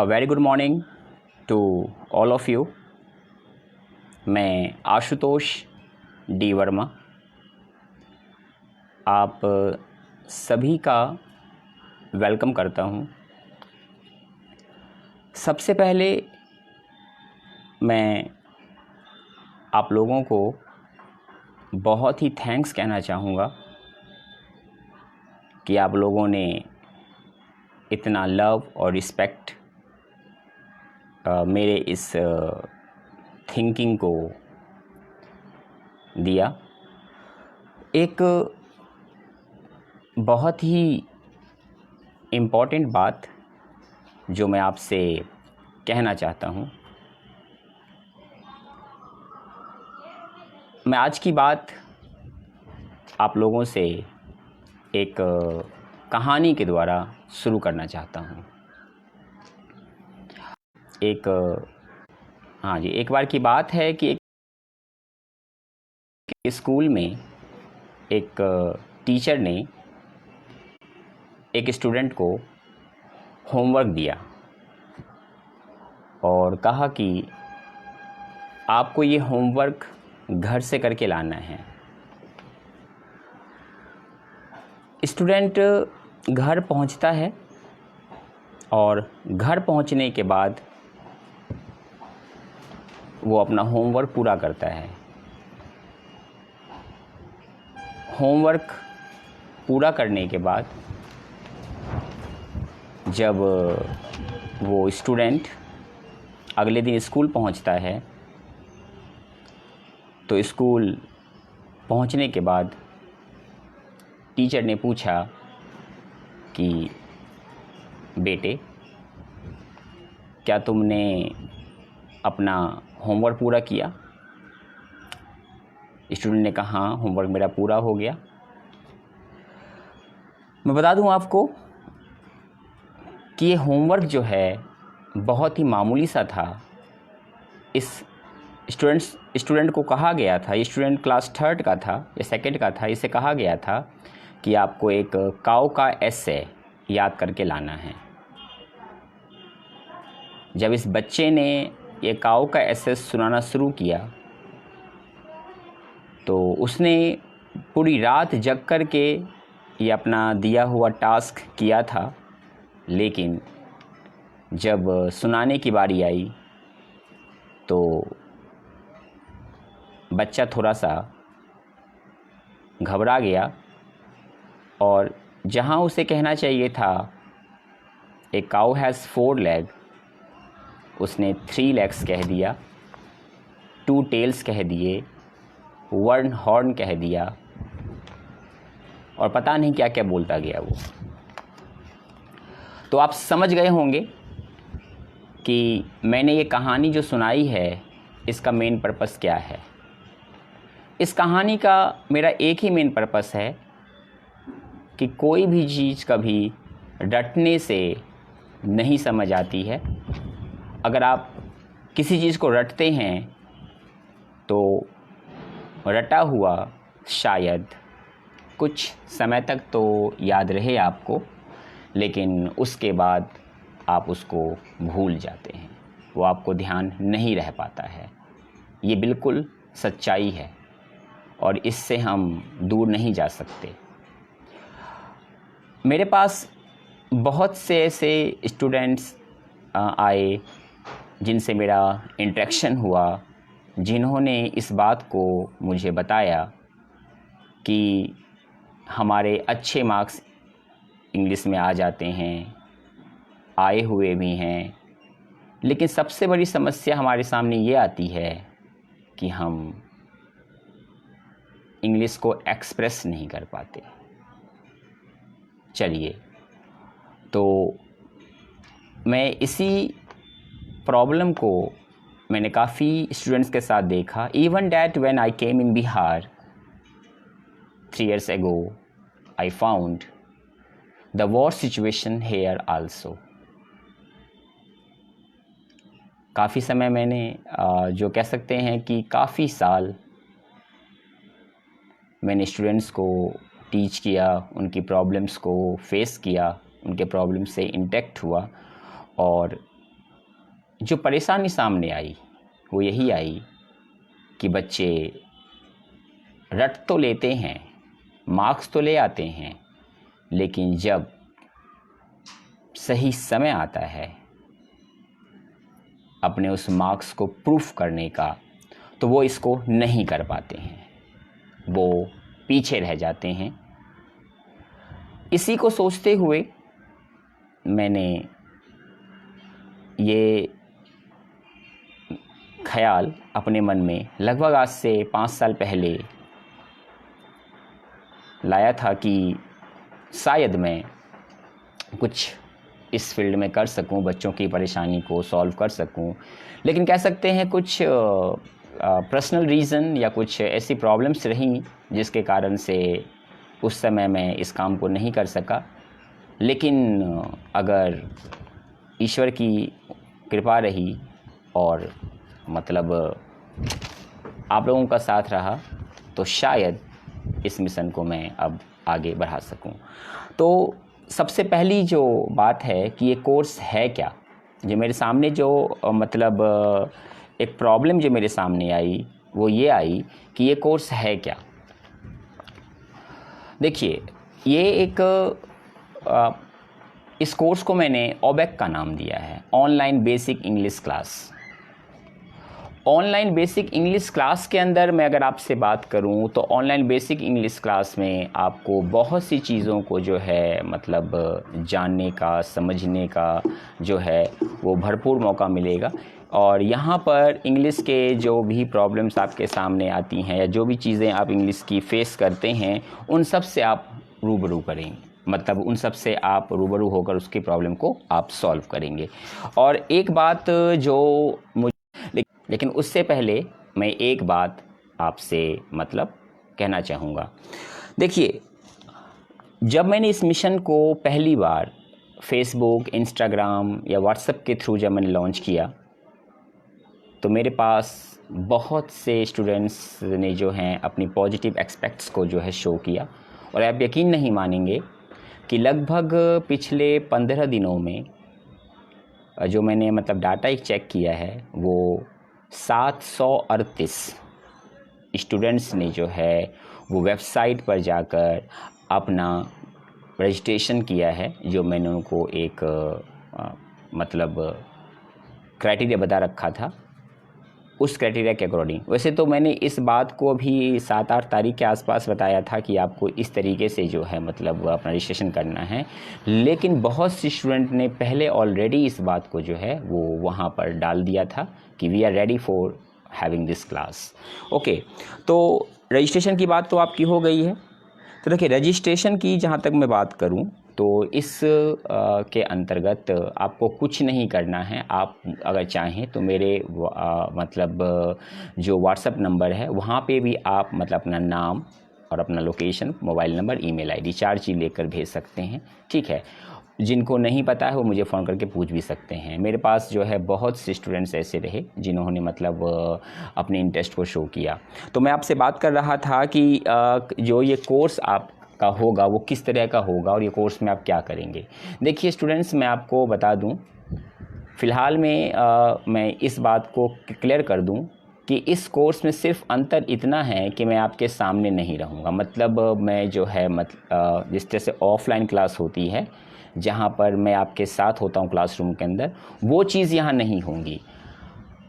very good morning to all of you. मैं Ashutosh D Verma आप सभी का वेलकम करता हूँ। सबसे पहले मैं आप लोगों को बहुत ही थैंक्स कहना चाहूँगा कि आप लोगों ने इतना लव और रिस्पेक्ट मेरे इस थिंकिंग को दिया। एक बहुत ही इम्पॉर्टेंट बात जो मैं आपसे कहना चाहता हूँ, मैं आज की बात आप लोगों से एक कहानी के द्वारा शुरू करना चाहता हूँ। एक बार की बात है कि एक स्कूल में एक टीचर ने एक स्टूडेंट को होमवर्क दिया और कहा कि आपको ये होमवर्क घर से करके लाना है। स्टूडेंट घर पहुंचता है और घर पहुंचने के बाद वो अपना होमवर्क पूरा करता है। होमवर्क पूरा करने के बाद जब वो स्टूडेंट अगले दिन स्कूल पहुंचता है तो स्कूल पहुंचने के बाद टीचर ने पूछा कि बेटे, क्या तुमने अपना होमवर्क पूरा किया? स्टूडेंट ने कहा हाँ, होमवर्क मेरा पूरा हो गया। मैं बता दूं आपको कि ये होमवर्क जो है बहुत ही मामूली सा था। इस स्टूडेंट को कहा गया था, ये स्टूडेंट क्लास 3rd का था या 2nd का था, इसे कहा गया था कि आपको एक काऊ का एसे याद करके लाना है। जब इस बच्चे ने ये काऊ का एसे सुनाना शुरू किया तो उसने पूरी रात जग कर के ये अपना दिया हुआ टास्क किया था, लेकिन जब सुनाने की बारी आई तो बच्चा थोड़ा सा घबरा गया और जहाँ उसे कहना चाहिए था ए काऊ हैज़ 4 लेग, उसने 3 लेग्स कह दिया, 2 टेल्स कह दिए, 1 हॉर्न कह दिया और पता नहीं क्या क्या बोलता गया वो। तो आप समझ गए होंगे कि मैंने ये कहानी जो सुनाई है इसका मेन पर्पस क्या है। इस कहानी का मेरा एक ही मेन पर्पस है कि कोई भी चीज़ कभी रटने से नहीं समझ आती है। अगर आप किसी चीज़ को रटते हैं तो रटा हुआ शायद कुछ समय तक तो याद रहे आपको, लेकिन उसके बाद आप उसको भूल जाते हैं, वो आपको ध्यान नहीं रह पाता है। ये बिल्कुल सच्चाई है और इससे हम दूर नहीं जा सकते। मेरे पास बहुत से ऐसे स्टूडेंट्स आए जिनसे मेरा इंटरेक्शन हुआ, जिन्होंने इस बात को मुझे बताया कि हमारे अच्छे मार्क्स इंग्लिश में आ जाते हैं, आए हुए भी हैं, लेकिन सबसे बड़ी समस्या हमारे सामने ये आती है कि हम इंग्लिश को एक्सप्रेस नहीं कर पाते। चलिए, तो मैं इसी प्रॉब्लम को मैंने काफ़ी स्टूडेंट्स के साथ देखा। Even that when I came in Bihar 3 years ago, I found the war situation here also. काफ़ी समय मैंने जो कह सकते हैं कि काफ़ी साल मैंने स्टूडेंट्स को टीच किया, उनकी प्रॉब्लम्स को फेस किया, उनके प्रॉब्लम से इंटैक्ट हुआ, और जो परेशानी सामने आई वो यही आई कि बच्चे रट तो लेते हैं, मार्क्स तो ले आते हैं, लेकिन जब सही समय आता है अपने उस मार्क्स को प्रूफ करने का, तो वो इसको नहीं कर पाते हैं, वो पीछे रह जाते हैं। इसी को सोचते हुए मैंने ये ख्याल अपने मन में लगभग आज से 5 साल पहले लाया था कि शायद मैं कुछ इस फील्ड में कर सकूं, बच्चों की परेशानी को सॉल्व कर सकूं। लेकिन कह सकते हैं कुछ पर्सनल रीज़न या कुछ ऐसी प्रॉब्लम्स रहीं जिसके कारण से उस समय मैं इस काम को नहीं कर सका। लेकिन अगर ईश्वर की कृपा रही और मतलब आप लोगों का साथ रहा, तो शायद इस मिशन को मैं अब आगे बढ़ा सकूं। तो सबसे पहली जो बात है कि ये कोर्स है क्या, जो मेरे सामने जो मतलब एक प्रॉब्लम जो मेरे सामने आई वो ये आई कि ये कोर्स है क्या। देखिए, ये एक इस कोर्स को मैंने ओबेक का नाम दिया है, online basic English class. Online basic English class के अंदर मैं अगर आपसे बात करूं तो ऑनलाइन बेसिक इंग्लिश क्लास में आपको बहुत सी चीज़ों को जो है मतलब जानने का, समझने का जो है वो भरपूर मौका मिलेगा। और यहाँ पर इंग्लिश के जो भी प्रॉब्लम्स आपके सामने आती हैं या जो भी चीज़ें आप इंग्लिश की फेस करते हैं, उन सब से आप रूबरू करेंगे, मतलब उन सब से आप रूबरू होकर उसकी प्रॉब्लम को आप सॉल्व करेंगे। और एक बात जो मुझे, लेकिन उससे पहले मैं एक बात आपसे मतलब कहना चाहूँगा। देखिए, जब मैंने इस मिशन को पहली बार फेसबुक, इंस्टाग्राम या व्हाट्सएप के थ्रू जब मैंने लॉन्च किया, तो मेरे पास बहुत से स्टूडेंट्स ने जो हैं अपनी पॉजिटिव एस्पेक्ट्स को जो है शो किया। और आप यकीन नहीं मानेंगे कि लगभग पिछले 15 दिनों में जो मैंने मतलब डाटा एक चेक किया है, वो 738 स्टूडेंट्स ने जो है वो वेबसाइट पर जाकर अपना रजिस्ट्रेशन किया है, जो मैंने उनको एक मतलब क्राइटेरिया बता रखा था, उस क्राइटेरिया के अकॉर्डिंग। वैसे तो मैंने इस बात को भी 7-8 तारीख के आसपास बताया था कि आपको इस तरीके से जो है मतलब अपना रजिस्ट्रेशन करना है, लेकिन बहुत सी स्टूडेंट ने पहले ऑलरेडी इस बात को जो है वो वहाँ पर डाल दिया था कि we are ready for having this class. Okay, तो रजिस्ट्रेशन की बात तो आपकी हो गई है। तो देखिए, रजिस्ट्रेशन की जहाँ तक मैं बात करूँ तो इस के अंतर्गत आपको कुछ नहीं करना है। आप अगर चाहें तो मेरे मतलब जो व्हाट्सएप नंबर है वहाँ पे भी आप मतलब अपना नाम और अपना location, mobile number, email ID 4 चीज़ लेकर भेज सकते हैं, ठीक है। जिनको नहीं पता है वो मुझे फ़ोन करके पूछ भी सकते हैं। मेरे पास जो है बहुत से स्टूडेंट्स ऐसे रहे जिन्होंने मतलब अपने इंटरेस्ट को शो किया। तो मैं आपसे बात कर रहा था कि जो ये कोर्स आपका होगा वो किस तरह का होगा और ये कोर्स में आप क्या करेंगे। देखिए स्टूडेंट्स, मैं आपको बता दूं, फ़िलहाल में मैं इस बात को क्लियर कर दूं कि इस कोर्स में सिर्फ अंतर इतना है कि मैं आपके सामने नहीं रहूँगा। मतलब मैं जो है जिस तरह से ऑफलाइन क्लास होती है जहाँ पर मैं आपके साथ होता हूँ क्लासरूम के अंदर, वो चीज़ यहाँ नहीं होंगी।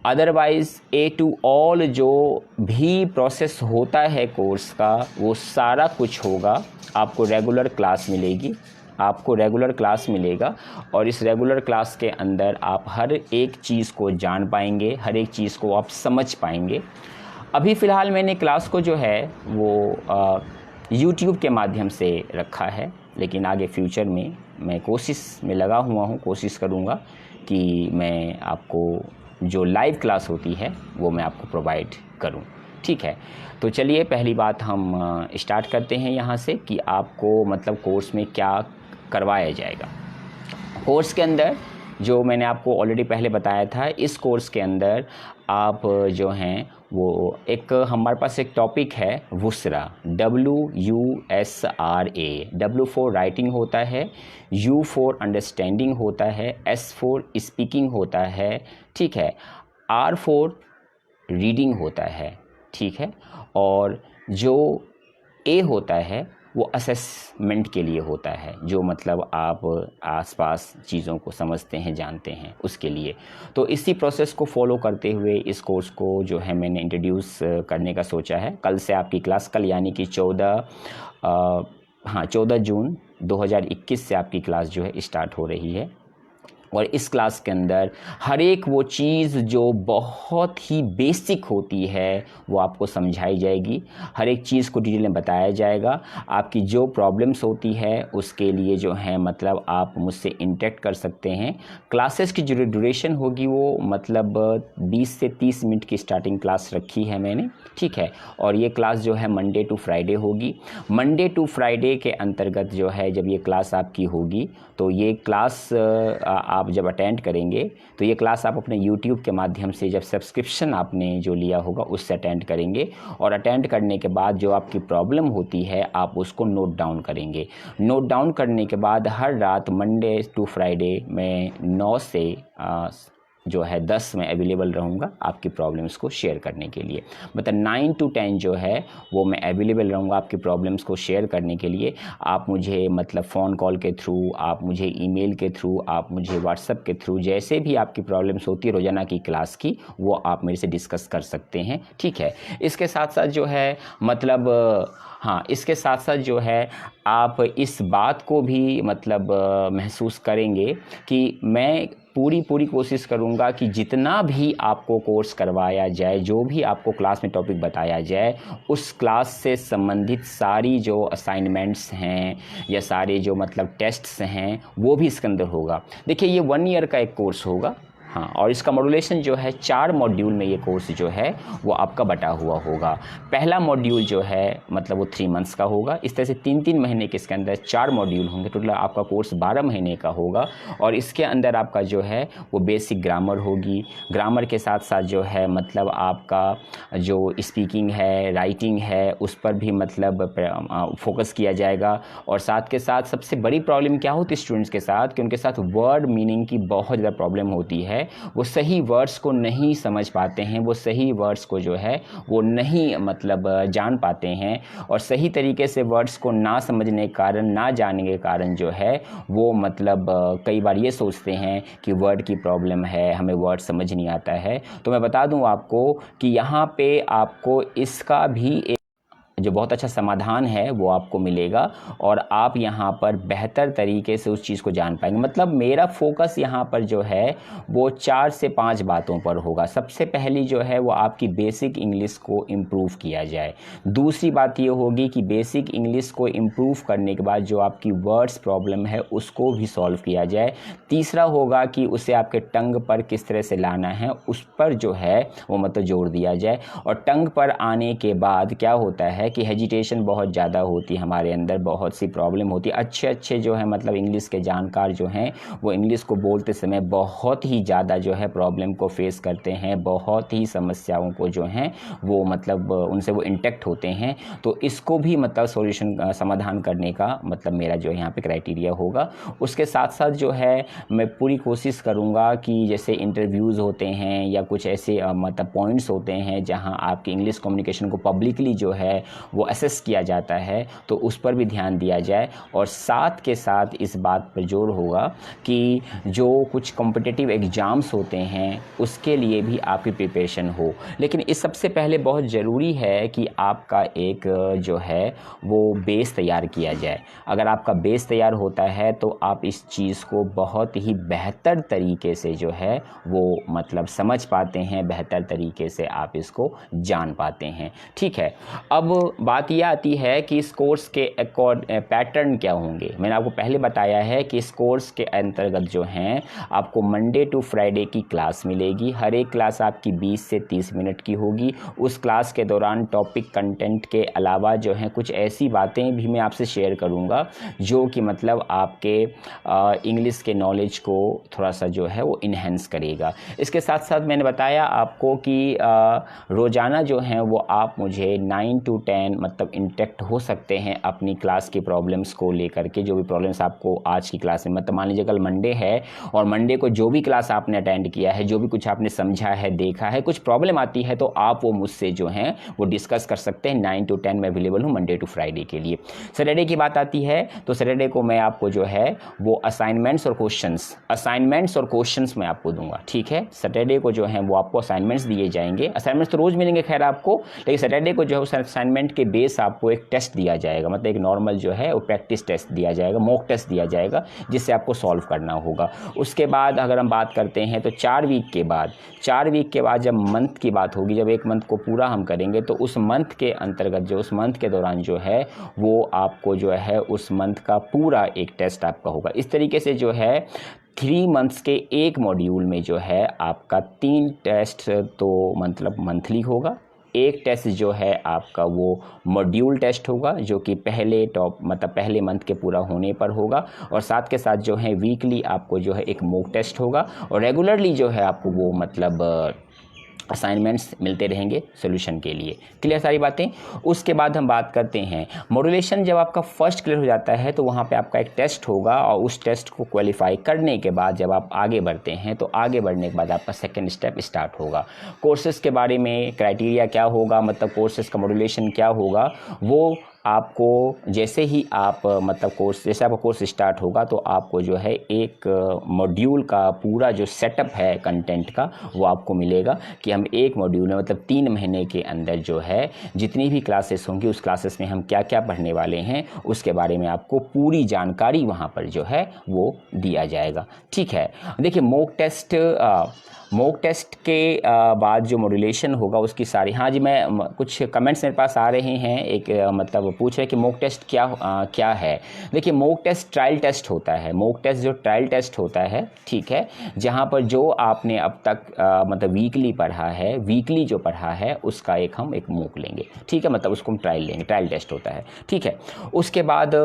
अदरवाइज़ ए टू ऑल जो भी प्रोसेस होता है कोर्स का, वो सारा कुछ होगा। आपको रेगुलर क्लास मिलेगी, आपको रेगुलर क्लास मिलेगा और इस रेगुलर क्लास के अंदर आप हर एक चीज़ को जान पाएंगे, हर एक चीज़ को आप समझ पाएंगे। अभी फ़िलहाल मैंने क्लास को जो है वो यूट्यूब के माध्यम से रखा है, लेकिन आगे फ्यूचर में मैं कोशिश में लगा हुआ हूँ, कोशिश करूँगा कि मैं आपको जो लाइव क्लास होती है वो मैं आपको प्रोवाइड करूँ। ठीक है, तो चलिए पहली बात हम स्टार्ट करते हैं यहाँ से कि आपको मतलब कोर्स में क्या करवाया जाएगा। कोर्स के अंदर जो मैंने आपको ऑलरेडी पहले बताया था, इस कोर्स के अंदर आप जो हैं वो एक हमारे पास एक टॉपिक है वुसरा, WUSRA। W फॉर राइटिंग होता है, U फॉर अंडरस्टैंडिंग होता है, S फॉर स्पीकिंग होता है, ठीक है, R फॉर रीडिंग होता है, ठीक है, और जो A होता है वो असेसमेंट के लिए होता है, जो मतलब आप आसपास चीज़ों को समझते हैं, जानते हैं, उसके लिए। तो इसी प्रोसेस को फॉलो करते हुए इस कोर्स को जो है मैंने इंट्रोड्यूस करने का सोचा है। कल से आपकी क्लास, कल यानी कि 14 जून 2021 से आपकी क्लास जो है स्टार्ट हो रही है। और इस क्लास के अंदर हर एक वो चीज़ जो बहुत ही बेसिक होती है वो आपको समझाई जाएगी, हर एक चीज़ को डिटेल में बताया जाएगा। आपकी जो प्रॉब्लम्स होती है उसके लिए जो है मतलब आप मुझसे इंटरेक्ट कर सकते हैं। क्लासेस की जो ड्यूरेशन होगी वो मतलब 20 से 30 मिनट की स्टार्टिंग क्लास रखी है मैंने, ठीक है। और ये क्लास जो है मंडे टू फ्राइडे होगी। मंडे टू फ्राइडे के अंतर्गत जो है जब ये क्लास आपकी होगी तो ये क्लास आप जब अटेंड करेंगे तो ये क्लास आप अपने YouTube के माध्यम से जब सब्सक्रिप्शन आपने जो लिया होगा उससे अटेंड करेंगे। और अटेंड करने के बाद जो आपकी प्रॉब्लम होती है आप उसको नोट डाउन करेंगे। नोट डाउन करने के बाद हर रात मंडे टू फ्राइडे में 9 से जो है 10 में अवेलेबल रहूँगा आपकी प्रॉब्लम्स को शेयर करने के लिए। मतलब 9 to 10 जो है वो मैं अवेलेबल रहूँगा आपकी प्रॉब्लम्स को शेयर करने के लिए। आप मुझे मतलब फ़ोन कॉल के थ्रू, आप मुझे ईमेल के थ्रू, आप मुझे व्हाट्सएप के थ्रू, जैसे भी आपकी प्रॉब्लम्स होती है रोज़ाना की क्लास की, वो आप मेरे से डिस्कस कर सकते हैं, ठीक है। इसके साथ साथ जो है मतलब हाँ, इसके साथ साथ जो है आप इस बात को भी मतलब महसूस करेंगे कि मैं पूरी कोशिश करूँगा कि जितना भी आपको कोर्स करवाया जाए, जो भी आपको क्लास में टॉपिक बताया जाए, उस क्लास से संबंधित सारी जो असाइनमेंट्स हैं या सारे जो मतलब टेस्ट्स हैं वो भी इसके अंदर होगा। देखिए ये 1 ईयर का एक कोर्स होगा, हाँ, और इसका मॉड्यूलेशन जो है 4 मॉड्यूल में ये कोर्स जो है वो आपका बटा हुआ होगा। पहला मॉड्यूल जो है मतलब वो 3 मंथ्स का होगा। इस तरह से 3-3 महीने के इसके अंदर 4 मॉड्यूल होंगे। टोटल आपका कोर्स 12 महीने का होगा। और इसके अंदर आपका जो है वो बेसिक ग्रामर होगी। ग्रामर के साथ साथ जो है मतलब आपका जो स्पीकिंग है, राइटिंग है, उस पर भी मतलब फोकस किया जाएगा। और साथ के साथ सबसे बड़ी प्रॉब्लम क्या होती है स्टूडेंट्स के साथ कि उनके साथ वर्ड मीनिंग की बहुत ज़्यादा प्रॉब्लम होती है। वो सही वर्ड्स को नहीं समझ पाते हैं, वो सही वर्ड्स को जो है वो नहीं मतलब जान पाते हैं। और सही तरीके से वर्ड्स को ना समझने के कारण, ना जानने के कारण जो है वो मतलब कई बार ये सोचते हैं कि वर्ड की प्रॉब्लम है, हमें वर्ड समझ नहीं आता है। तो मैं बता दूं आपको कि यहाँ पे आपको इसका भी जो बहुत अच्छा समाधान है वो आपको मिलेगा और आप यहाँ पर बेहतर तरीके से उस चीज़ को जान पाएंगे। मतलब मेरा फोकस यहाँ पर जो है वो 4 से 5 बातों पर होगा। सबसे पहली जो है वो आपकी बेसिक इंग्लिश को इम्प्रूव किया जाए। दूसरी बात ये होगी कि बेसिक इंग्लिश को इम्प्रूव करने के बाद जो आपकी वर्ड्स प्रॉब्लम है उसको भी सॉल्व किया जाए। तीसरा होगा कि उसे आपके टंग पर किस तरह से लाना है उस पर जो है वो मतलब जोर दिया जाए। और टंग पर आने के बाद क्या होता है है कि हेजिटेशन बहुत ज़्यादा होती है हमारे अंदर, बहुत सी प्रॉब्लम होती है। अच्छे अच्छे जो है मतलब इंग्लिश के जानकार जो हैं वो इंग्लिश को बोलते समय बहुत ही ज़्यादा जो है प्रॉब्लम को फेस करते हैं, बहुत ही समस्याओं को जो हैं वो मतलब उनसे वो इंटेक्ट होते हैं। तो इसको भी मतलब सॉल्यूशन समाधान करने का मतलब मेरा जो है यहाँ पे क्राइटेरिया होगा। उसके साथ साथ जो है मैं पूरी कोशिश करूँगा कि जैसे इंटरव्यूज़ होते हैं या कुछ ऐसे मतलब पॉइंट्स होते हैं जहाँ आपकी इंग्लिश कम्युनिकेशन को पब्लिकली जो है वो असेस किया जाता है, तो उस पर भी ध्यान दिया जाए। और साथ के साथ इस बात पर जोर होगा कि जो कुछ कॉम्पिटिटिव एग्ज़ाम्स होते हैं उसके लिए भी आपकी प्रिपरेशन हो। लेकिन इस सबसे पहले बहुत ज़रूरी है कि आपका एक जो है वो बेस तैयार किया जाए। अगर आपका बेस तैयार होता है तो आप इस चीज़ को बहुत ही बेहतर तरीके से जो है वो मतलब समझ पाते हैं, बेहतर तरीके से आप इसको जान पाते हैं। ठीक है, अब बात यह आती है कि इस कोर्स के पैटर्न क्या होंगे। मैंने आपको पहले बताया है कि इस कोर्स के अंतर्गत जो हैं आपको मंडे टू फ्राइडे की क्लास मिलेगी। हर एक क्लास आपकी 20 से 30 मिनट की होगी। उस क्लास के दौरान टॉपिक कंटेंट के अलावा जो है कुछ ऐसी बातें भी मैं आपसे शेयर करूंगा जो कि मतलब आपके इंग्लिश के नॉलेज को थोड़ा सा जो है वो इन्हेंस करेगा। इसके साथ साथ मैंने बताया आपको कि रोज़ाना जो है वो आप मुझे 9 to 10 मतलब इंटेक्ट हो सकते हैं अपनी क्लास की प्रॉब्लम्स को लेकर के। जो भी प्रॉब्लम्स आपको आज की क्लास में मतलब मान लीजिए कल मंडे है और मंडे को जो भी क्लास आपने अटेंड किया है, जो भी कुछ आपने समझा है, देखा है, कुछ प्रॉब्लम आती है तो आप वो मुझसे जो हैं वो डिस्कस कर सकते हैं। 9 to 10 में अवेलेबल हूँ मंडे टू फ्राइडे के लिए। सैटरडे की बात आती है तो सैटरडे को मैं आपको जो है वो असाइनमेंट्स और क्वेश्चंस मैं आपको दूंगा। ठीक है, सैटरडे को जो है वो आपको असाइनमेंट्स दिए जाएंगे। असाइनमेंट्स तो रोज़ मिलेंगे खैर आपको, लेकिन सैटरडे को जो है उस असाइनमेंट के बेस आपको एक टेस्ट दिया जाएगा, मतलब एक नॉर्मल जो है वो प्रैक्टिस टेस्ट दिया जाएगा, मॉक टेस्ट दिया जाएगा जिससे आपको सॉल्व करना होगा। उसके बाद अगर हम बात करते हैं तो 4 वीक के बाद जब मंथ की बात होगी, जब एक मंथ को पूरा हम करेंगे तो उस मंथ के अंतर्गत जो उस मंथ के दौरान जो है वो आपको जो है उस मंथ का पूरा एक टेस्ट आपका होगा। इस तरीके से जो है 3 मंथ्स के एक मॉड्यूल में जो है आपका 3 टेस्ट तो मतलब मंथली होगा। एक टेस्ट जो है आपका वो मॉड्यूल टेस्ट होगा जो कि पहले मंथ के पूरा होने पर होगा। और साथ के साथ जो है वीकली आपको जो है एक मॉक टेस्ट होगा और रेगुलरली जो है आपको वो मतलब असाइनमेंट्स मिलते रहेंगे सॉल्यूशन के लिए। क्लियर सारी बातें। उसके बाद हम बात करते हैं मॉड्यूलेशन। जब आपका फर्स्ट क्लियर हो जाता है तो वहाँ पे आपका एक टेस्ट होगा और उस टेस्ट को क्वालिफाई करने के बाद जब आप आगे बढ़ते हैं तो आगे बढ़ने के बाद आपका सेकंड स्टेप स्टार्ट होगा। कोर्सेज़ के बारे में क्राइटेरिया क्या होगा, मतलब कोर्सेज़ का मॉड्यूलेशन क्या होगा, वो आपको जैसे ही आप जैसे आपका कोर्स स्टार्ट होगा तो आपको जो है एक मॉड्यूल का पूरा जो सेटअप है कंटेंट का वो आपको मिलेगा कि हम एक मॉड्यूल में मतलब 3 महीने के अंदर जो है जितनी भी क्लासेस होंगी उस क्लासेस में हम क्या क्या पढ़ने वाले हैं उसके बारे में आपको पूरी जानकारी वहाँ पर जो है वो दिया जाएगा। ठीक है, देखिए मॉक टेस्ट के बाद जो मॉड्यूलेशन होगा उसकी सारी, हाँ जी, मैं कुछ कमेंट्स मेरे पास आ रहे हैं, एक मतलब पूछ रहे हैं कि मॉक टेस्ट क्या है। देखिए मॉक टेस्ट ट्रायल टेस्ट होता है। मॉक टेस्ट जो ट्रायल टेस्ट होता है, ठीक है, जहाँ पर जो आपने अब तक मतलब वीकली जो पढ़ा है उसका हम एक मॉक लेंगे। ठीक है, मतलब उसको हम ट्रायल लेंगे, ट्रायल टेस्ट होता है। ठीक है, उसके बाद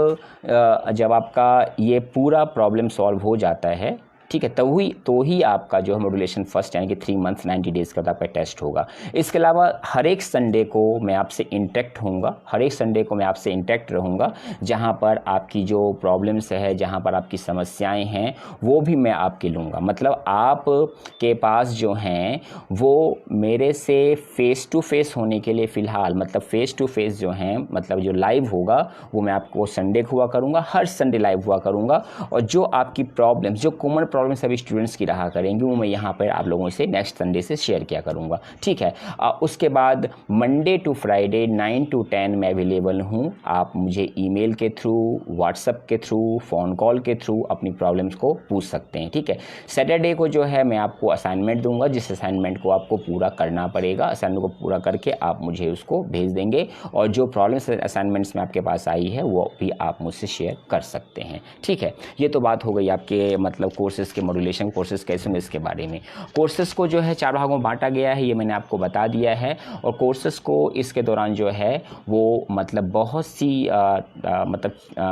जब आपका ये पूरा प्रॉब्लम सॉल्व हो जाता है, ठीक है, तो ही आपका जो है मॉड्यूलेशन फर्स्ट यानी कि 3 मंथ्स 90 डेज़ का आपका टेस्ट होगा। इसके अलावा हर एक संडे को मैं आपसे इंटैक्ट रहूँगा, जहाँ पर आपकी जो प्रॉब्लम्स है, जहाँ पर आपकी समस्याएं हैं वो भी मैं आपके लूँगा। मतलब आप के पास जो हैं वो मेरे से फ़ेस टू फेस होने के लिए फ़िलहाल मतलब फ़ेस टू फेस जो हैं मतलब जो लाइव होगा वो मैं आपको संडे को हुआ करूँगा, हर संडे लाइव हुआ करूँगा। और जो आपकी प्रॉब्लम्स, जो कॉमन प्रॉब्लम सभी स्टूडेंट्स की रहा करेंगे वो मैं यहाँ पर आप लोगों से नेक्स्ट संडे से शेयर किया करूँगा। ठीक है, उसके बाद मंडे टू फ्राइडे 9 to 10 मैं अवेलेबल हूँ। आप मुझे ईमेल के थ्रू, व्हाट्सएप के थ्रू, फ़ोन कॉल के थ्रू अपनी प्रॉब्लम्स को पूछ सकते हैं। ठीक है, सैटरडे को जो है मैं आपको असाइनमेंट दूंगा, जिस असाइनमेंट को आपको पूरा करना पड़ेगा। असाइनमेंट को पूरा करके आप मुझे उसको भेज देंगे और जो प्रॉब्लम्स असाइनमेंट्स में आपके पास आई है वो भी आप मुझसे शेयर कर सकते हैं। ठीक है, ये तो बात हो गई आपके मतलब कोर्सेज कोर्सेज़ के मॉड्यूलेशन कोर्सेज़ कैसे होंगे इसके बारे में। कोर्सेज़ को जो है 4 भागों में बांटा गया है, ये मैंने आपको बता दिया है। और कोर्सेज़ को इसके दौरान जो है वो मतलब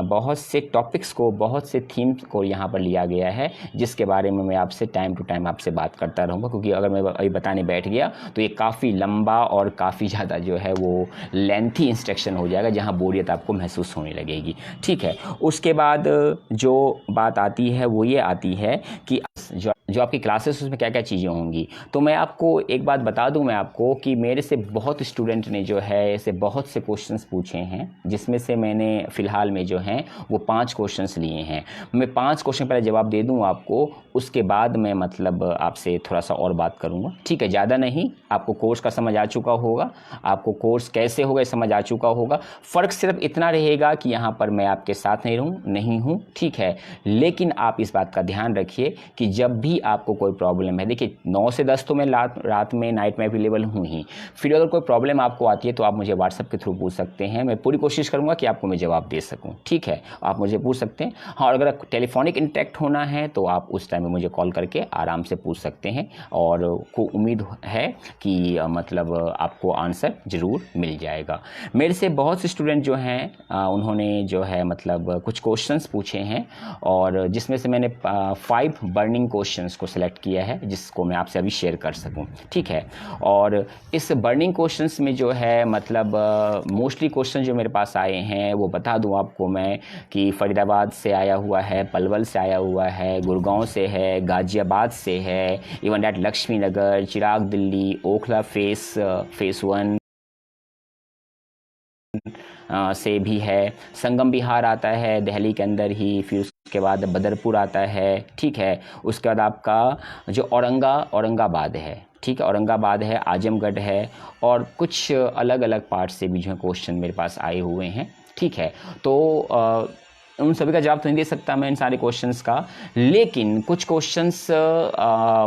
बहुत से टॉपिक्स को, बहुत से थीम्स को यहाँ पर लिया गया है, जिसके बारे में मैं आपसे टाइम टू टाइम आपसे बात करता रहूँगा, क्योंकि अगर मैं अभी बताने बैठ गया तो ये काफ़ी लंबा और काफ़ी ज़्यादा जो है वो लेंथी इंस्ट्रक्शन हो जाएगा, जहाँ बोरियत आपको महसूस होने लगेगी। ठीक है, उसके बाद जो बात आती है वो ये आती है कि जो आपकी क्लासेस उसमें क्या क्या चीज़ें होंगी। तो मैं आपको एक बात बता दूं मैं आपको कि मेरे से बहुत स्टूडेंट ने जो है ऐसे बहुत से क्वेश्चंस पूछे हैं, जिसमें से मैंने फ़िलहाल में जो हैं वो 5 क्वेश्चंस लिए हैं। मैं 5 क्वेश्चन पहले जवाब दे दूं आपको, उसके बाद मैं मतलब आपसे थोड़ा सा और बात करूँगा। ठीक है, ज़्यादा नहीं, आपको कोर्स का समझ आ चुका होगा, आपको कोर्स कैसे होगा समझ आ चुका होगा। फ़र्क सिर्फ इतना रहेगा कि यहाँ पर मैं आपके साथ नहीं हूँ। ठीक है, लेकिन आप इस बात का ध्यान रखिए कि जब भी आपको कोई प्रॉब्लम है, देखिए 9 से 10 तो मैं रात में नाइट में अवेलेबल हूँ ही, फिर अगर कोई प्रॉब्लम आपको आती है तो आप मुझे व्हाट्सएप के थ्रू पूछ सकते हैं। मैं पूरी कोशिश करूँगा कि आपको मैं जवाब दे सकूँ। ठीक है, आप मुझे पूछ सकते हैं। हाँ, और अगर टेलीफोनिक इंटरेक्ट होना है तो आप उस टाइम में मुझे कॉल करके आराम से पूछ सकते हैं, और को उम्मीद है कि मतलब आपको आंसर ज़रूर मिल जाएगा। मेरे से बहुत से स्टूडेंट जो हैं उन्होंने जो है मतलब कुछ क्वेश्चंस पूछे हैं, और जिसमें से मैंने 5 बर्निंग क्वेश्चंस को सिलेक्ट किया है, जिसको मैं आपसे अभी शेयर कर सकूं। ठीक है, और इस बर्निंग क्वेश्चंस में जो है मतलब मोस्टली क्वेश्चन जो मेरे पास आए हैं वो बता दूं आपको मैं कि फरीदाबाद से आया हुआ है, पलवल से आया हुआ है, गुड़गांव से है, गाजियाबाद से है, even that Lakshmi Nagar, Chirag Delhi, Okhla face 1 से भी है, संगम बिहार आता है दिल्ली के अंदर ही, फिर उसके बाद बदरपुर आता है। ठीक है, उसके बाद आपका जो औरंगाबाद है, ठीक है, औरंगाबाद है, आजमगढ़ है, और कुछ अलग अलग पार्ट से भी जो है क्वेश्चन मेरे पास आए हुए हैं। ठीक है, तो उन सभी का जवाब तो नहीं दे सकता मैं इन सारे क्वेश्चंस का, लेकिन कुछ क्वेश्चंस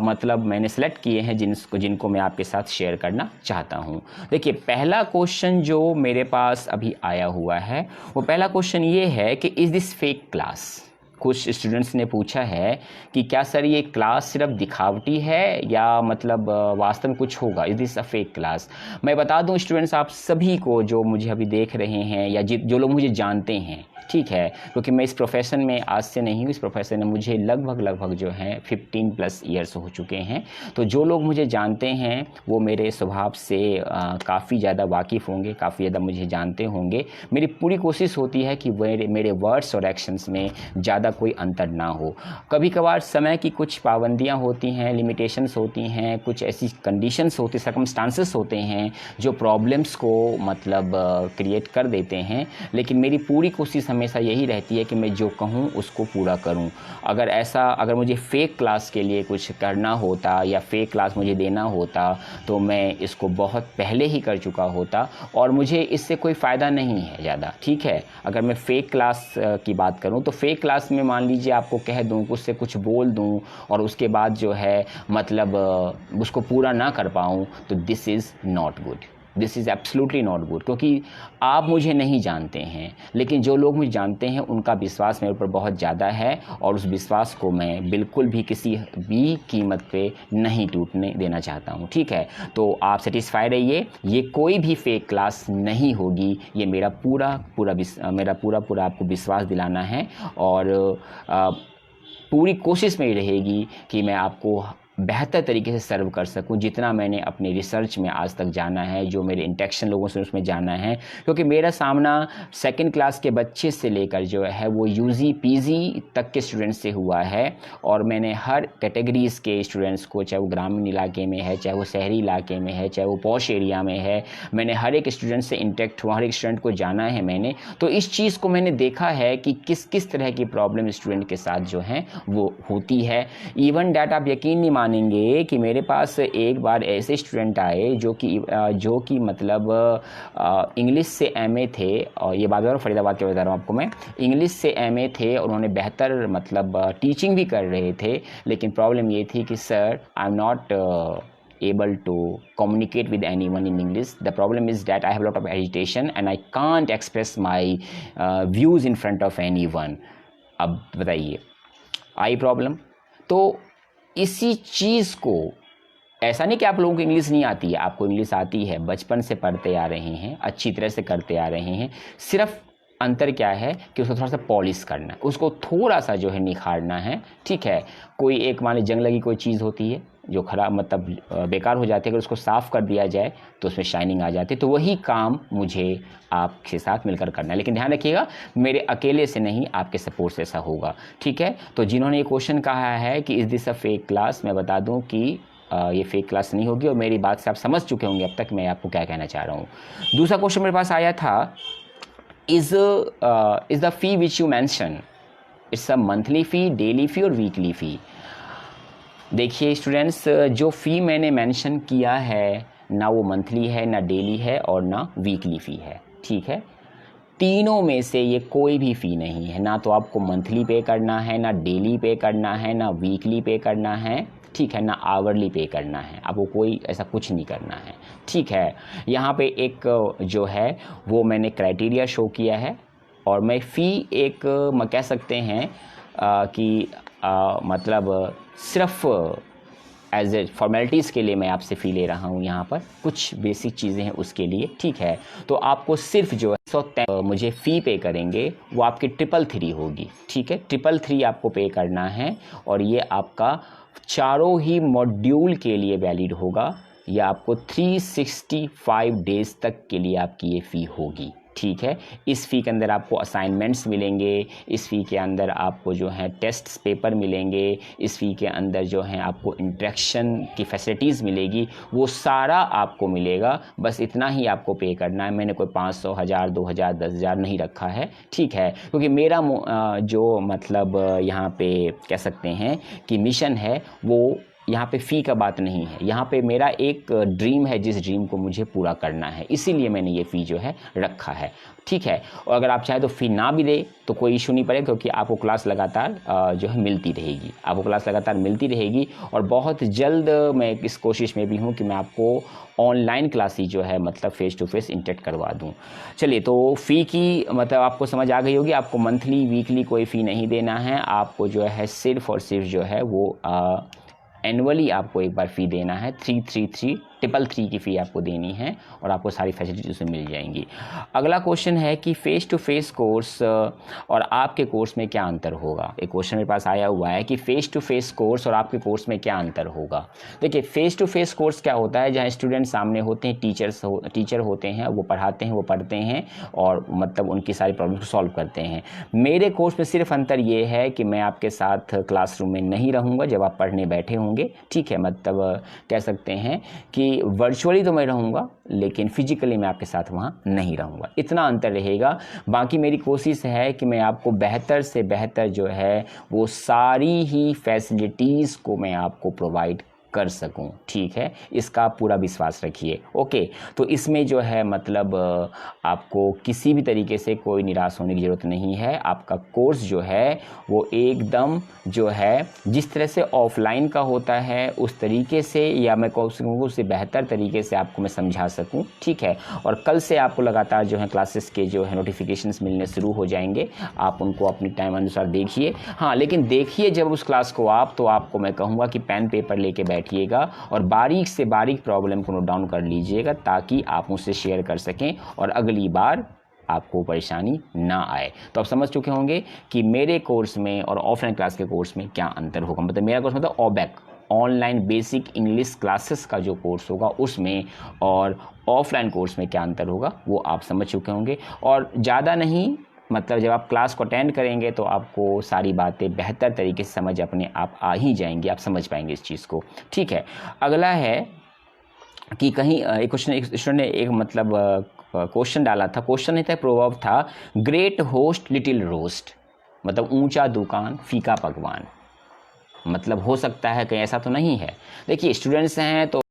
मतलब मैंने सेलेक्ट किए हैं जिनको मैं आपके साथ शेयर करना चाहता हूं। देखिए, पहला क्वेश्चन जो मेरे पास अभी आया हुआ है, वो पहला क्वेश्चन ये है कि इज़ दिस फेक क्लास। कुछ स्टूडेंट्स ने पूछा है कि क्या सर ये क्लास सिर्फ दिखावटी है या मतलब वास्तव में कुछ होगा, is this a fake class. मैं बता दूं स्टूडेंट्स आप सभी को जो मुझे अभी देख रहे हैं या जो लोग मुझे जानते हैं, ठीक है, क्योंकि मैं इस प्रोफेशन में आज से नहीं हूँ, इस प्रोफेशन में मुझे लगभग जो है 15+ ईयर्स हो चुके हैं। तो जो लोग मुझे जानते हैं वो मेरे स्वभाव से काफ़ी ज़्यादा वाकिफ़ होंगे, काफ़ी ज़्यादा मुझे जानते होंगे। मेरी पूरी कोशिश होती है कि मेरे वर्ड्स और एक्शंस में ज़्यादा कोई अंतर ना हो। कभी कभार समय की कुछ पाबंदियाँ होती हैं, लिमिटेशंस होती हैं, कुछ ऐसी कंडीशंस होती, सर्कमस्टांसेस होते हैं जो प्रॉब्लम्स को मतलब क्रिएट कर देते हैं, लेकिन मेरी पूरी कोशिश हमेशा यही रहती है कि मैं जो कहूँ उसको पूरा करूँ। अगर मुझे फेक क्लास के लिए कुछ करना होता या फेक क्लास मुझे देना होता तो मैं इसको बहुत पहले ही कर चुका होता, और मुझे इससे कोई फ़ायदा नहीं है ज़्यादा। ठीक है, अगर मैं फेक क्लास की बात करूँ तो फेक क्लास में मान लीजिए आपको कह दूँ, उससे कुछ बोल दूँ और उसके बाद जो है मतलब उसको पूरा ना कर पाऊँ, तो this is not good, this is absolutely not good. क्योंकि आप मुझे नहीं जानते हैं, लेकिन जो लोग मुझे जानते हैं उनका विश्वास मेरे ऊपर बहुत ज़्यादा है, और उस विश्वास को मैं बिल्कुल भी किसी भी कीमत पे नहीं टूटने देना चाहता हूँ। ठीक है, तो आप सेटिस्फाई रहिए, ये कोई भी फेक क्लास नहीं होगी, ये मेरा पूरा आपको विश्वास दिलाना है, और पूरी कोशिश मेरी रहेगी कि मैं आपको बेहतर तरीके से सर्व कर सकूं, जितना मैंने अपने रिसर्च में आज तक जाना है, जो मेरे इंटरेक्शन लोगों से उसमें जाना है। क्योंकि मेरा सामना 2nd क्लास के बच्चे से लेकर जो है वो UG PG तक के स्टूडेंट्स से हुआ है, और मैंने हर कैटेगरीज़ के स्टूडेंट्स को, चाहे वो ग्रामीण इलाके में है, चाहे वो शहरी इलाके में है, चाहे वो पॉश एरिया में है, मैंने हर एक स्टूडेंट से इंटरेक्ट हुआ, हर एक स्टूडेंट को जाना है मैंने। तो इस चीज़ को मैंने देखा है कि किस तरह की प्रॉब्लम स्टूडेंट के साथ जो है वो होती है। इवन डैट आप यकीन नहीं मानेंगे कि मेरे पास एक बार ऐसे स्टूडेंट आए जो कि मतलब इंग्लिश से MA थे, और ये बात फरीदाबाद के बता रहा हूँ आपको मैं, इंग्लिश से MA थे और उन्होंने बेहतर मतलब टीचिंग भी कर रहे थे, लेकिन प्रॉब्लम ये थी कि sir I am not able to communicate with anyone in English. The problem is that I have a lot of agitation and I can't express my views in front of anyone. अब बताइए, आई problem. तो इसी चीज़ को, ऐसा नहीं कि आप लोगों को इंग्लिश नहीं आती है, आपको इंग्लिश आती है, बचपन से पढ़ते आ रहे हैं, अच्छी तरह से करते आ रहे हैं। सिर्फ अंतर क्या है कि उसको थोड़ा सा पॉलिश करना है, उसको थोड़ा सा जो है निखारना है, ठीक है। कोई एक मान ली जंग लगी कोई चीज़ होती है जो खराब मतलब बेकार हो जाती है, अगर उसको साफ़ कर दिया जाए तो उसमें शाइनिंग आ जाती है। तो वही काम मुझे आपके साथ मिलकर करना है, लेकिन ध्यान रखिएगा मेरे अकेले से नहीं, आपके सपोर्ट से ऐसा होगा, ठीक है। तो जिन्होंने ये क्वेश्चन कहा है कि is this a fake class, मैं बता दूं कि ये फेक क्लास नहीं होगी, और मेरी बात से आप समझ चुके होंगे अब तक मैं आपको क्या कहना चाह रहा हूँ। दूसरा क्वेश्चन मेरे पास आया था, is the fee which you mention it's a monthly fee, daily fee और वीकली फ़ी। देखिए स्टूडेंट्स, जो फ़ी मैंने मेंशन किया है ना वो मंथली है, ना डेली है और ना वीकली फ़ी है, ठीक है। तीनों में से ये कोई भी फ़ी नहीं है, ना तो आपको मंथली पे करना है, ना डेली पे करना है, ना वीकली पे करना है, ठीक है, ना आवरली पे करना है, आपको कोई ऐसा कुछ नहीं करना है, ठीक है। यहाँ पे एक जो है वो मैंने क्राइटेरिया शो किया है, और मैं फ़ी एक कह सकते हैं कि मतलब सिर्फ एज ए फॉर्मेलिटीज़ के लिए मैं आपसे फ़ी ले रहा हूँ। यहाँ पर कुछ बेसिक चीज़ें हैं उसके लिए, ठीक है। तो आपको सिर्फ जो है 110 मुझे फ़ी पे करेंगे, वो आपकी 333 होगी, ठीक है। 333 आपको पे करना है, और ये आपका चारों ही मॉड्यूल के लिए वैलिड होगा। या आपको 365 डेज़ तक के लिए आपकी ये फ़ी होगी, ठीक है। इस फ़ी के अंदर आपको असाइनमेंट्स मिलेंगे, इस फ़ी के अंदर आपको जो है टेस्ट पेपर मिलेंगे, इस फ़ी के अंदर जो है आपको इंटरेक्शन की फैसिलिटीज़ मिलेगी, वो सारा आपको मिलेगा। बस इतना ही आपको पे करना है। मैंने कोई 500, 1000, 2000, 10,000 नहीं रखा है, ठीक है, क्योंकि मेरा जो मतलब यहाँ पे कह सकते हैं कि मिशन है, वो यहाँ पे फ़ी का बात नहीं है। यहाँ पे मेरा एक ड्रीम है, जिस ड्रीम को मुझे पूरा करना है, इसीलिए मैंने ये फ़ी जो है रखा है, ठीक है। और अगर आप चाहें तो फ़ी ना भी दे तो कोई इशू नहीं पड़ेगा, क्योंकि आपको क्लास लगातार जो है मिलती रहेगी, आपको क्लास लगातार मिलती रहेगी। और बहुत जल्द मैं इस कोशिश में भी हूँ कि मैं आपको ऑनलाइन क्लास ही जो है मतलब फ़ेस टू फेस इंटरेक्ट करवा दूँ। चलिए, तो फ़ी की मतलब आपको समझ आ गई होगी। आपको मंथली वीकली कोई फ़ी नहीं देना है, आपको जो है सिर्फ और सिर्फ जो है वो एनुअली आपको एक बार फ़ी देना है। 333 की फ़ी आपको देनी है, और आपको सारी फैसिलिटीज उसमें मिल जाएंगी। अगला क्वेश्चन है कि फ़ेस टू फेस कोर्स और आपके कोर्स में क्या अंतर होगा। एक क्वेश्चन मेरे पास आया हुआ है कि फ़ेस टू फेस कोर्स और आपके कोर्स में क्या अंतर होगा। देखिए, फ़ेस टू फेस कोर्स क्या होता है, जहाँ स्टूडेंट सामने होते हैं, टीचर होते हैं, वो पढ़ाते हैं, वो पढ़ते हैं, और मतलब उनकी सारी प्रॉब्लम को सॉल्व करते हैं। मेरे कोर्स में सिर्फ अंतर ये है कि मैं आपके साथ क्लासरूम में नहीं रहूँगा जब आप पढ़ने बैठे होंगे, ठीक है। मतलब कह सकते हैं कि वर्चुअली तो मैं रहूँगा, लेकिन फिजिकली मैं आपके साथ वहाँ नहीं रहूँगा, इतना अंतर रहेगा। बाकी मेरी कोशिश है कि मैं आपको बेहतर से बेहतर जो है वो सारी ही फैसिलिटीज़ को मैं आपको प्रोवाइड कर सकूं, ठीक है। इसका पूरा विश्वास रखिए, ओके। तो इसमें जो है मतलब आपको किसी भी तरीके से कोई निराश होने की ज़रूरत नहीं है। आपका कोर्स जो है वो एकदम जो है जिस तरह से ऑफलाइन का होता है उस तरीके से, या मैं कहूँ उससे बेहतर तरीके से आपको मैं समझा सकूं, ठीक है। और कल से आपको लगातार जो है क्लासेस के जो है नोटिफिकेशंस मिलने शुरू हो जाएंगे। आप उनको अपनी टाइम अनुसार देखिए, हाँ, लेकिन देखिए जब उस क्लास को आप, तो आपको मैं कहूँगा कि पेन पेपर लेके बैठिएगा और बारीक से बारीक प्रॉब्लम को नोट डाउन कर लीजिएगा, ताकि आप मुझसे शेयर कर सकें और अगली बार आपको परेशानी ना आए। तो आप समझ चुके होंगे कि मेरे कोर्स में और ऑफलाइन क्लास के कोर्स में क्या अंतर होगा। मतलब मेरा कोर्स मतलब ऑबैक, ऑनलाइन बेसिक इंग्लिश क्लासेस का जो कोर्स होगा उसमें, और ऑफलाइन कोर्स में क्या अंतर होगा वो आप समझ चुके होंगे। और ज़्यादा नहीं, मतलब जब आप क्लास को अटेंड करेंगे तो आपको सारी बातें बेहतर तरीके से समझ अपने आप आ ही जाएंगी, आप समझ पाएंगे इस चीज़ को, ठीक है। अगला है कि कहीं एक क्वेश्चन, एक स्टूडेंट ने एक मतलब क्वेश्चन डाला था, क्वेश्चन नहीं था, प्रोवर्ब था, ग्रेट होस्ट लिटिल रोस्ट, मतलब ऊंचा दुकान फीका पकवान। मतलब हो सकता है कहीं ऐसा तो नहीं है। देखिए स्टूडेंट्स हैं तो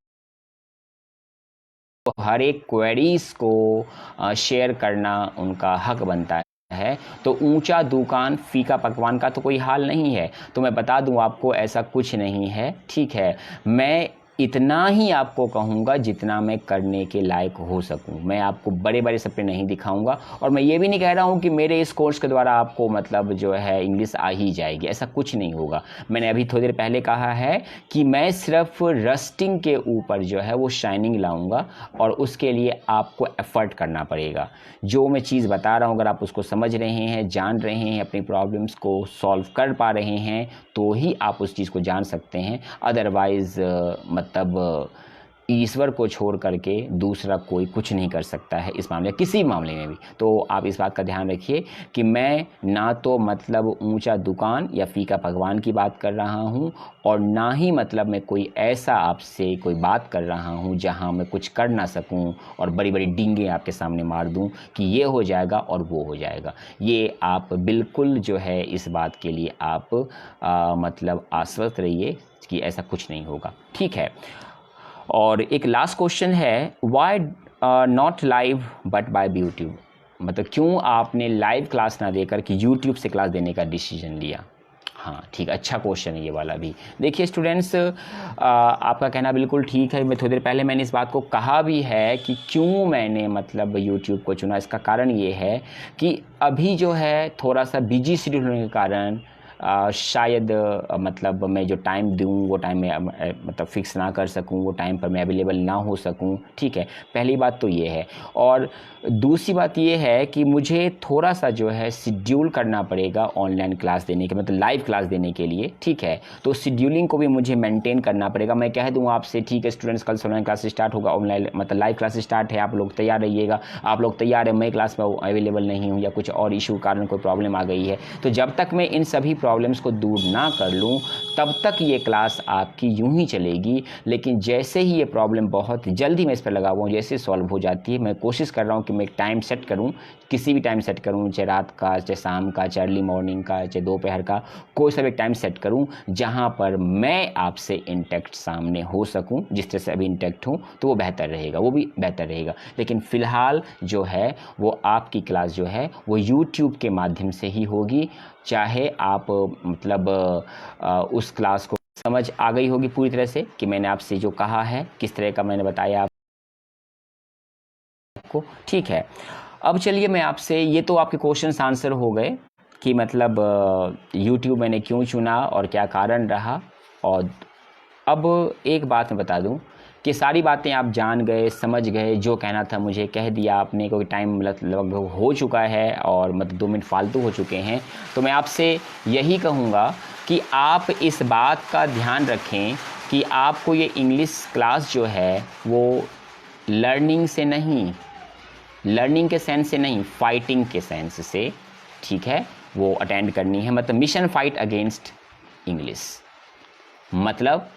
हर एक क्वेरीज को शेयर करना उनका हक बनता है। तो ऊंचा दुकान फीका पकवान का तो कोई हाल नहीं है। तो मैं बता दूं आपको, ऐसा कुछ नहीं है, ठीक है। मैं इतना ही आपको कहूँगा जितना मैं करने के लायक हो सकूँ। मैं आपको बड़े बड़े सपने नहीं दिखाऊंगा, और मैं ये भी नहीं कह रहा हूँ कि मेरे इस कोर्स के द्वारा आपको मतलब जो है इंग्लिश आ ही जाएगी, ऐसा कुछ नहीं होगा। मैंने अभी थोड़ी देर पहले कहा है कि मैं सिर्फ रस्टिंग के ऊपर जो है वो शाइनिंग लाऊंगा, और उसके लिए आपको एफर्ट करना पड़ेगा। जो मैं चीज़ बता रहा हूँ अगर आप उसको समझ रहे हैं, जान रहे हैं, अपनी प्रॉब्लम्स को सॉल्व कर पा रहे हैं, तो ही आप उस चीज़ को जान सकते हैं। अदरवाइज़ मतलब ईश्वर को छोड़ करके दूसरा कोई कुछ नहीं कर सकता है इस मामले, किसी मामले में भी। तो आप इस बात का ध्यान रखिए कि मैं ना तो मतलब ऊंचा दुकान या फीका भगवान की बात कर रहा हूं, और ना ही मतलब मैं कोई ऐसा आपसे कोई बात कर रहा हूं जहां मैं कुछ कर ना सकूं और बड़ी बड़ी डींगे आपके सामने मार दूं कि ये हो जाएगा और वो हो जाएगा। ये आप बिल्कुल जो है इस बात के लिए आप मतलब आश्वस्त रहिए कि ऐसा कुछ नहीं होगा, ठीक है। और एक लास्ट क्वेश्चन है, why not live but by YouTube, मतलब क्यों आपने लाइव क्लास ना देकर कि यूट्यूब से क्लास देने का डिसीजन लिया। हाँ ठीक, अच्छा क्वेश्चन है ये वाला भी। देखिए स्टूडेंट्स, आपका कहना बिल्कुल ठीक है। मैं थोड़ी देर पहले मैंने इस बात को कहा भी है कि क्यों मैंने मतलब यूट्यूब को चुना। इसका कारण ये है कि अभी जो है थोड़ा सा बिजी शेड्यूल होने के कारण शायद मतलब मैं जो टाइम दूँ वो टाइम में मतलब फिक्स ना कर सकूँ, वो टाइम पर मैं अवेलेबल ना हो सकूँ, ठीक है। पहली बात तो ये है। और दूसरी बात ये है कि मुझे थोड़ा सा जो है शेड्यूल करना पड़ेगा ऑनलाइन क्लास देने के, मतलब लाइव क्लास देने के लिए, ठीक है। तो शेड्यूलिंग को भी मुझे मेंटेन करना पड़ेगा। मैं कह दूँ आपसे, ठीक है स्टूडेंट्स, कल से ऑनलाइन क्लास स्टार्ट होगा, ऑनलाइन मतलब लाइव क्लास स्टार्ट है, आप लोग तैयार रहिएगा। आप लोग तैयार है, मैं क्लास में अवेलेबल नहीं हूँ या कुछ और इशू कारण कोई प्रॉब्लम आ गई है, तो जब तक मैं इन सभी प्रॉब्लम्स को दूर ना कर लूँ तब तक ये क्लास आपकी यूं ही चलेगी। लेकिन जैसे ही ये प्रॉब्लम बहुत जल्दी मैं इस पर लगा हुआ हूँ, जैसे सॉल्व हो जाती है, मैं कोशिश कर रहा हूँ कि मैं एक टाइम सेट करूँ, किसी भी टाइम सेट करूँ, चाहे रात का, चाहे शाम का, चाहे अर्ली मॉर्निंग का, चाहे दोपहर का, कोई सा भी टाइम सेट करूँ जहाँ पर मैं आपसे इंटैक्ट सामने हो सकूँ। जिस तरह से अभी इंटैक्ट हूँ तो वो बेहतर रहेगा, वो भी बेहतर रहेगा। लेकिन फ़िलहाल जो है वो आपकी क्लास जो है वो यूट्यूब के माध्यम से ही होगी। चाहे आप मतलब उस क्लास को समझ आ गई होगी पूरी तरह से कि मैंने आपसे जो कहा है, किस तरह का मैंने बताया आपको, ठीक है। अब चलिए मैं आपसे, ये तो आपके क्वेश्चंस आंसर हो गए कि मतलब यूट्यूब मैंने क्यों चुना और क्या कारण रहा। और अब एक बात मैं बता दूं कि सारी बातें आप जान गए, समझ गए, जो कहना था मुझे कह दिया आपने, क्योंकि टाइम लगभग हो चुका है और मतलब 2 मिनट फालतू हो चुके हैं। तो मैं आपसे यही कहूँगा कि आप इस बात का ध्यान रखें कि आपको ये इंग्लिश क्लास जो है वो लर्निंग से नहीं, लर्निंग के सेंस से नहीं, फाइटिंग के सेंस से, ठीक है, वो अटेंड करनी है। मतलब मिशन फाइट अगेंस्ट इंग्लिश। मतलब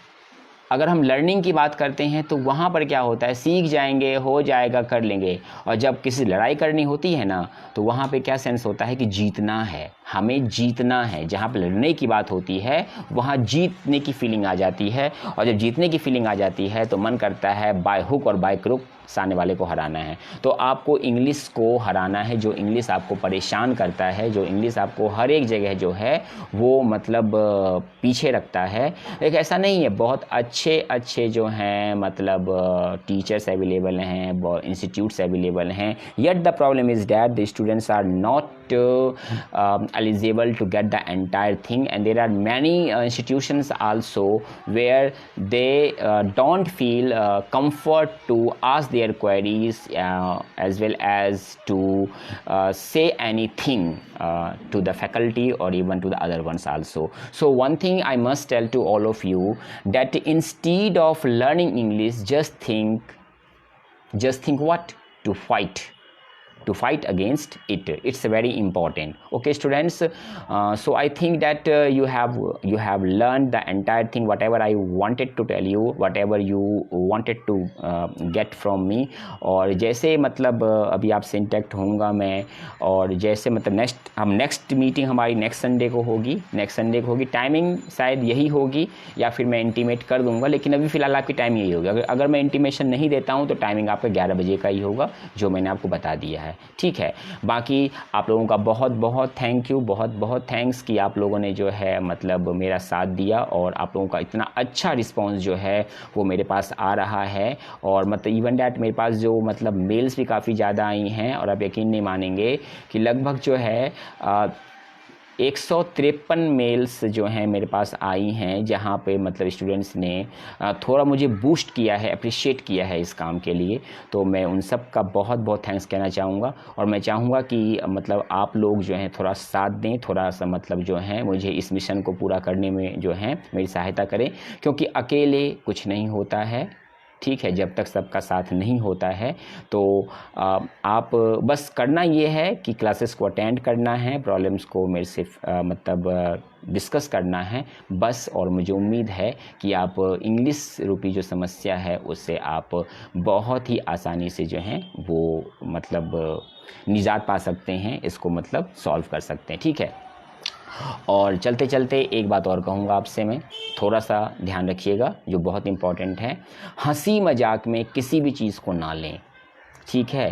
अगर हम लर्निंग की बात करते हैं तो वहाँ पर क्या होता है, सीख जाएंगे, हो जाएगा, कर लेंगे। और जब किसी लड़ाई करनी होती है ना, तो वहाँ पे क्या सेंस होता है कि जीतना है, हमें जीतना है। जहाँ पर लड़ने की बात होती है वहाँ जीतने की फीलिंग आ जाती है, और जब जीतने की फीलिंग आ जाती है तो मन करता है बाय हुक और बाय क्रुक सामने वाले को हराना है। तो आपको इंग्लिश को हराना है, जो इंग्लिश आपको परेशान करता है, जो इंग्लिश आपको हर एक जगह जो है वो मतलब पीछे रखता है। एक ऐसा नहीं है, बहुत अच्छे अच्छे जो हैं मतलब टीचर्स अवेलेबल हैं, इंस्टीट्यूट्स अवेलेबल हैं, yet the problem is that the students are not eligible to get the entire thing, and there are many institutions also where they don't feel comfort to ask their queries as well as to say anything to the faculty or even to the other ones also. So one thing I must tell to all of you, that instead of learning English, just think what? To fight against it. It's very important. Okay students, so I think that you have learned the entire thing, whatever I wanted to tell you, whatever you wanted to get from me. और जैसे मतलब अभी आपसे intact होऊंगा मैं, और जैसे मतलब नेक्स्ट मीटिंग हमारी नेक्स्ट संडे को होगी। टाइमिंग शायद यही होगी या फिर मैं इंटीमेट कर दूंगा, लेकिन अभी फ़िलहाल आपकी टाइम यही होगी। अगर मैं इंटीमेशन नहीं देता हूं तो टाइमिंग आपका 11 बजे का ही होगा, जो मैंने आपको बता दिया है। ठीक है। बाकी आप लोगों का बहुत बहुत थैंक यू, बहुत बहुत थैंक्स कि आप लोगों ने जो है मतलब मेरा साथ दिया और आप लोगों का इतना अच्छा रिस्पांस जो है वो मेरे पास आ रहा है। और मतलब इवन डैट मेरे पास जो मतलब मेल्स भी काफ़ी ज़्यादा आई हैं और आप यकीन नहीं मानेंगे कि लगभग जो है 153 मेल्स जो हैं मेरे पास आई हैं, जहाँ पे मतलब स्टूडेंट्स ने थोड़ा मुझे बूस्ट किया है, अप्रिशिएट किया है इस काम के लिए। तो मैं उन सब का बहुत बहुत थैंक्स कहना चाहूँगा और मैं चाहूँगा कि मतलब आप लोग जो हैं थोड़ा साथ दें, थोड़ा सा मतलब जो है मुझे इस मिशन को पूरा करने में जो है मेरी सहायता करें, क्योंकि अकेले कुछ नहीं होता है, ठीक है। जब तक सबका साथ नहीं होता है तो आप बस करना ये है कि क्लासेस को अटेंड करना है, प्रॉब्लम्स को मेरे से मतलब डिस्कस करना है बस। और मुझे उम्मीद है कि आप इंग्लिश रूपी जो समस्या है उससे आप बहुत ही आसानी से जो है वो मतलब निजात पा सकते हैं, इसको मतलब सॉल्व कर सकते हैं, ठीक है। और चलते चलते एक बात और कहूँगा आपसे मैं, थोड़ा सा ध्यान रखिएगा जो बहुत इम्पॉर्टेंट है, हंसी मजाक में किसी भी चीज़ को ना लें, ठीक है।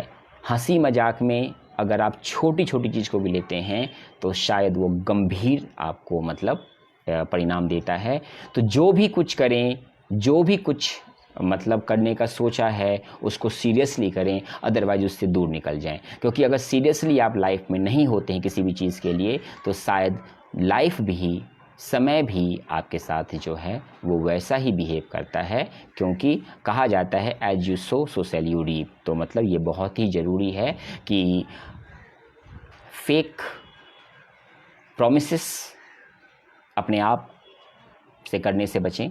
हंसी मजाक में अगर आप छोटी छोटी चीज़ को भी लेते हैं तो शायद वो गंभीर आपको मतलब परिणाम देता है। तो जो भी कुछ करें, जो भी कुछ मतलब करने का सोचा है उसको सीरियसली करें, अदरवाइज उससे दूर निकल जाएं। क्योंकि अगर सीरियसली आप लाइफ में नहीं होते हैं किसी भी चीज़ के लिए तो शायद लाइफ भी, समय भी आपके साथ जो है वो वैसा ही बिहेव करता है, क्योंकि कहा जाता है as you sow so shall you reap. तो मतलब ये बहुत ही ज़रूरी है कि फेक प्रॉमिसेस अपने आप से करने से बचें।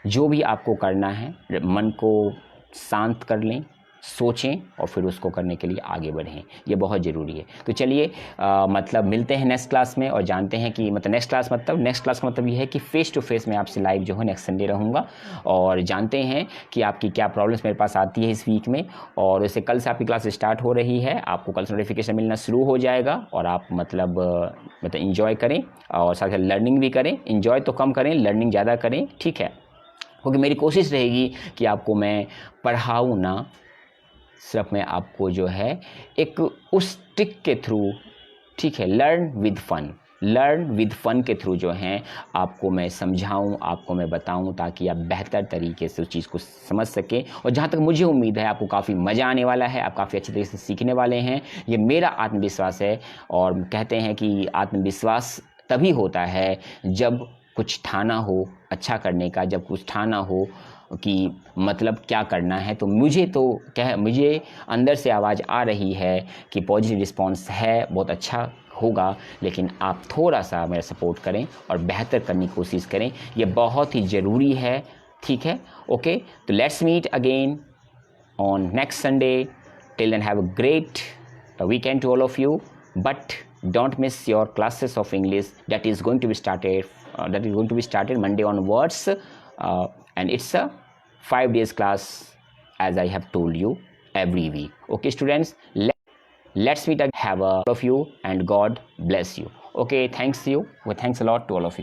जो भी आपको करना है मन को शांत कर लें, सोचें और फिर उसको करने के लिए आगे बढ़ें, ये बहुत ज़रूरी है। तो चलिए मतलब मिलते हैं नेक्स्ट क्लास में और जानते हैं कि मतलब नेक्स्ट क्लास का मतलब ये है कि फ़ेस टू फेस मैं आपसे लाइव जो है नेक्स्ट संडे रहूँगा और जानते हैं कि आपकी क्या प्रॉब्लम्स मेरे पास आती है इस वीक में। और वैसे कल से आपकी क्लास स्टार्ट हो रही है, आपको कल से नोटिफिकेशन मिलना शुरू हो जाएगा और आप मतलब इंजॉय करें और साथ साथ लर्निंग भी करें। इंजॉय तो कम करें, लर्निंग ज़्यादा करें, ठीक है। क्योंकि मेरी कोशिश रहेगी कि आपको मैं पढ़ाऊँ ना, सिर्फ मैं आपको जो है एक उस ट्रिक के थ्रू, ठीक है, लर्न विद फन के थ्रू जो हैं आपको मैं समझाऊं, आपको मैं बताऊं, ताकि आप बेहतर तरीके से उस चीज़ को समझ सकें। और जहाँ तक मुझे उम्मीद है आपको काफ़ी मज़ा आने वाला है, आप काफ़ी अच्छी तरीके से सीखने वाले हैं, ये मेरा आत्मविश्वास है। और कहते हैं कि आत्मविश्वास तभी होता है जब कुछ ठाना हो अच्छा करने का, जब कुछ ठाना हो कि मतलब क्या करना है। तो मुझे अंदर से आवाज़ आ रही है कि पॉजिटिव रिस्पांस है, बहुत अच्छा होगा, लेकिन आप थोड़ा सा मेरा सपोर्ट करें और बेहतर करने की कोशिश करें, ये बहुत ही ज़रूरी है, ठीक है। ओके, तो let's meet again on next Sunday. Till then have a great weekend to all of you, but don't miss your classes of English that is going to be started Monday onwards, and it's a 5 days class as I have told you every week. Okay students, let's meet again. Have a all of you and God bless you. Okay, thanks a lot to all of you.